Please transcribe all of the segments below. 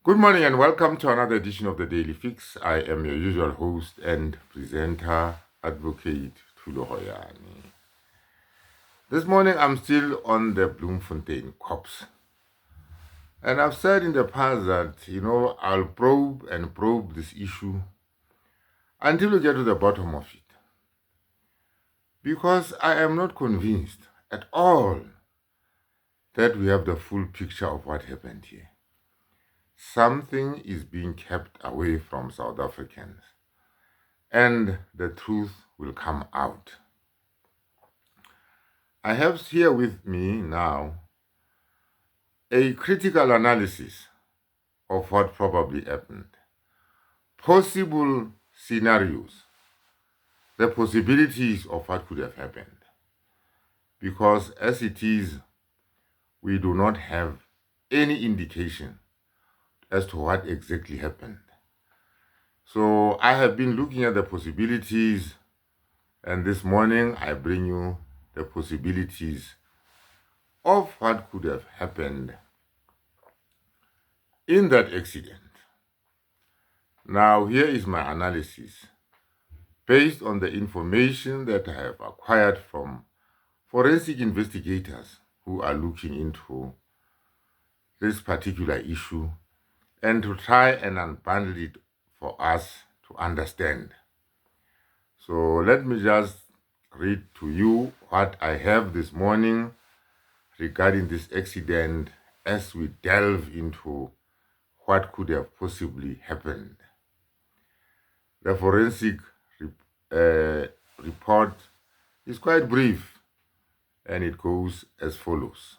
Good morning and welcome to another edition of the Daily Fix. I am your usual host and presenter, Advocate Tulo Hoyani. This morning I'm still on the Bloemfontein cops. And I've said in the past that, I'll probe this issue until we get to the bottom of it. Because I am not convinced at all that we have the full picture of what happened here. Something is being kept away from South Africans, and the truth will come out. I have here with me now a critical analysis of what probably happened, possible scenarios, the possibilities of what could have happened. Because as it is, we do not have any indication as to what exactly happened. So I have been looking at the possibilities, and this morning I bring you the possibilities of what could have happened in that accident. Now, here is my analysis based on the information that I have acquired from forensic investigators who are looking into this particular issue and to try and unbundle it for us to understand. So let me just read to you what I have this morning regarding this accident as we delve into what could have possibly happened. The forensic report is quite brief and it goes as follows.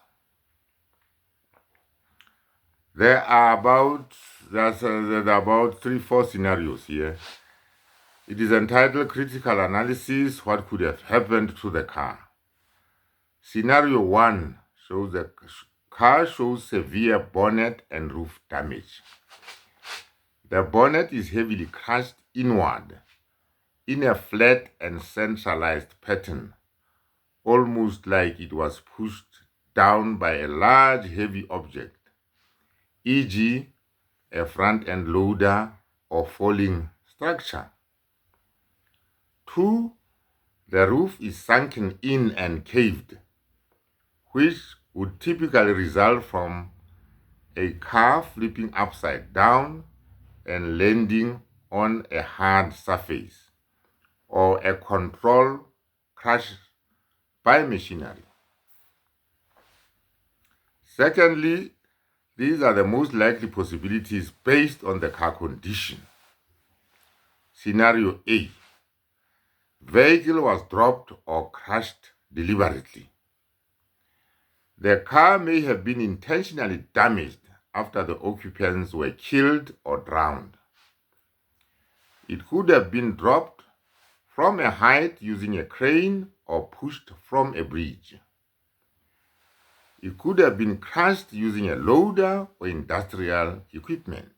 There are about 3-4 scenarios here. It is entitled Critical Analysis, What Could Have Happened to the Car. Scenario 1 shows the car shows severe bonnet and roof damage. The bonnet is heavily crushed inward in a flat and centralized pattern, almost like it was pushed down by a large heavy object, e.g., a front-end loader or falling structure. 2. The roof is sunken in and caved, which would typically result from a car flipping upside down and landing on a hard surface, or a controlled crash by machinery. Secondly, these are the most likely possibilities based on the car condition. Scenario A. Vehicle was dropped or crashed deliberately. The car may have been intentionally damaged after the occupants were killed or drowned. It could have been dropped from a height using a crane or pushed from a bridge. It could have been crushed using a loader or industrial equipment.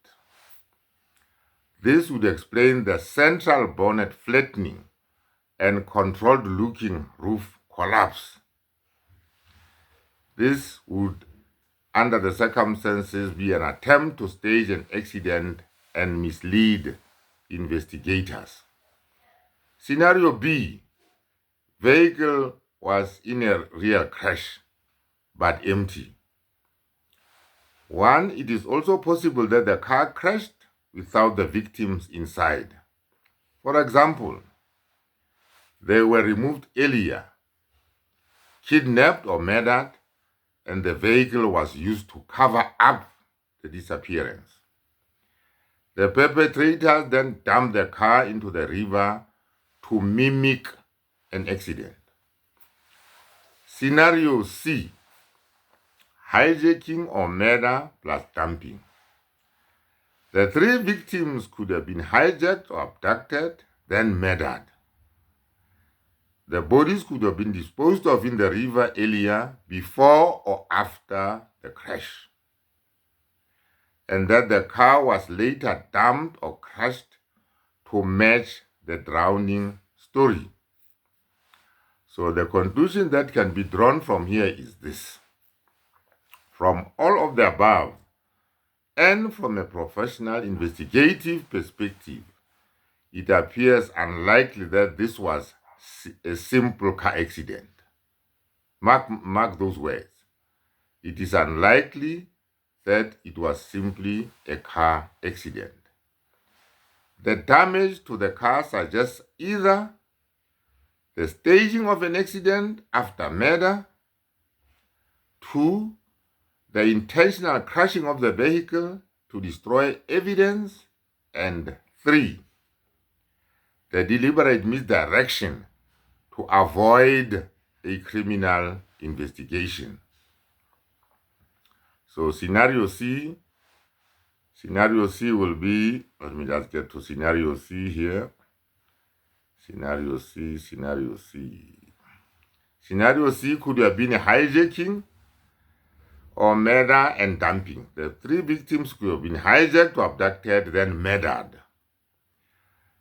This would explain the central bonnet flattening and controlled-looking roof collapse. This would, under the circumstances, be an attempt to stage an accident and mislead investigators. Scenario B. Vehicle was in a real crash, but empty. 1. It is also possible that the car crashed without the victims inside. For example, they were removed earlier, kidnapped or murdered, and the vehicle was used to cover up the disappearance. The perpetrators then dumped the car into the river to mimic an accident. Scenario C. Hijacking or murder plus dumping. The 3 victims could have been hijacked or abducted, then murdered. The bodies could have been disposed of in the river earlier, before or after the crash, and that the car was later dumped or crushed to match the drowning story. So the conclusion that can be drawn from here is this. From all of the above, And from a professional investigative perspective, it appears unlikely that this was a simple car accident. Mark those words. It is unlikely that it was simply a car accident. The damage to the car suggests either the staging of an accident after murder, 2, the intentional crashing of the vehicle to destroy evidence, and 3, the deliberate misdirection to avoid a criminal investigation. So scenario C will be, let me just get to scenario C here. Scenario C. Scenario C could have been a hijacking or murder and dumping. The 3 victims could have been hijacked or abducted, then murdered.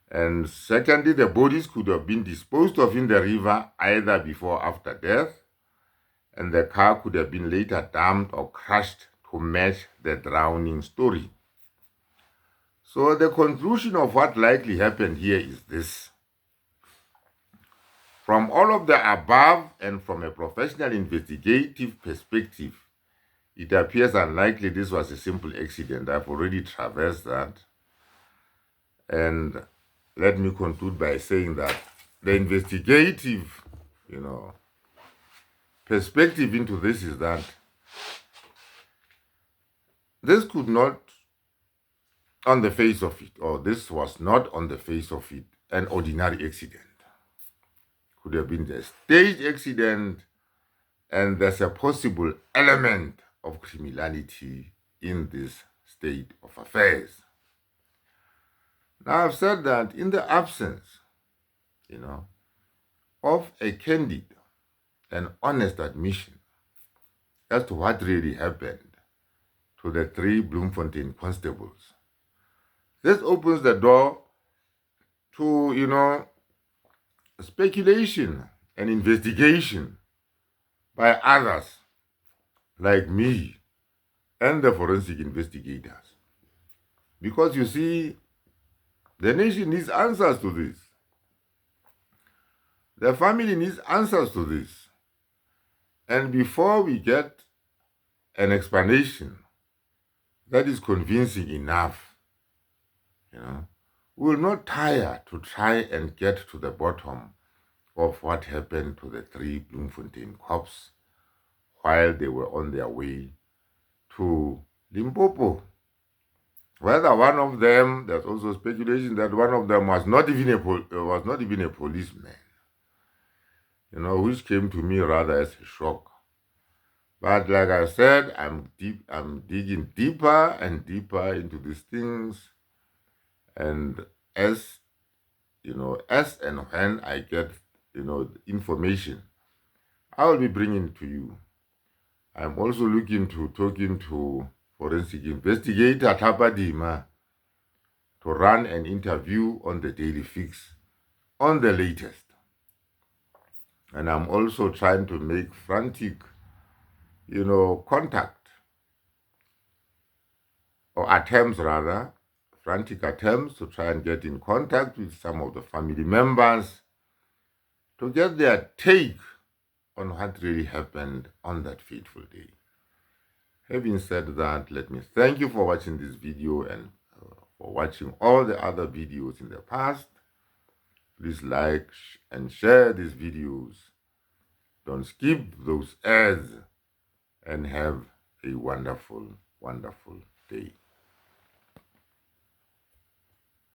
And secondly, the bodies could have been disposed of in the river either before or after death, and the car could have been later dumped or crushed to match the drowning story. So the conclusion of what likely happened here is this. From all of the above and from a professional investigative perspective, it appears unlikely this was a simple accident. I've already traversed that. And let me conclude by saying that the investigative, perspective into this is that this could not, on the face of it, or this was not on the face of it, an ordinary accident. Could have been a staged accident, and there's a possible element of criminality in this state of affairs. Now, I've said that in the absence, of a candid and honest admission as to what really happened to the 3 Bloemfontein constables, this opens the door to, speculation and investigation by others like me and the forensic investigators. Because you see, the nation needs answers to this. The family needs answers to this. And before we get an explanation that is convincing enough, we will not tire to try and get to the bottom of what happened to the 3 Bloemfontein cops while they were on their way to Limpopo. Whether one of them, there's also speculation that one of them was not even a policeman, which came to me rather as a shock. But like I said, I'm digging deeper and deeper into these things, and as and when I get information, I will be bringing to you. I'm also looking to talking to forensic investigator Tapadima to run an interview on the Daily Fix on the latest. And I'm also trying to make frantic, contact, or frantic attempts to try and get in contact with some of the family members to get their take on what really happened on that fateful day. Having said that, let me thank you for watching this video and for watching all the other videos in the past. Please like and share these videos. Don't skip those ads, and have a wonderful, wonderful day.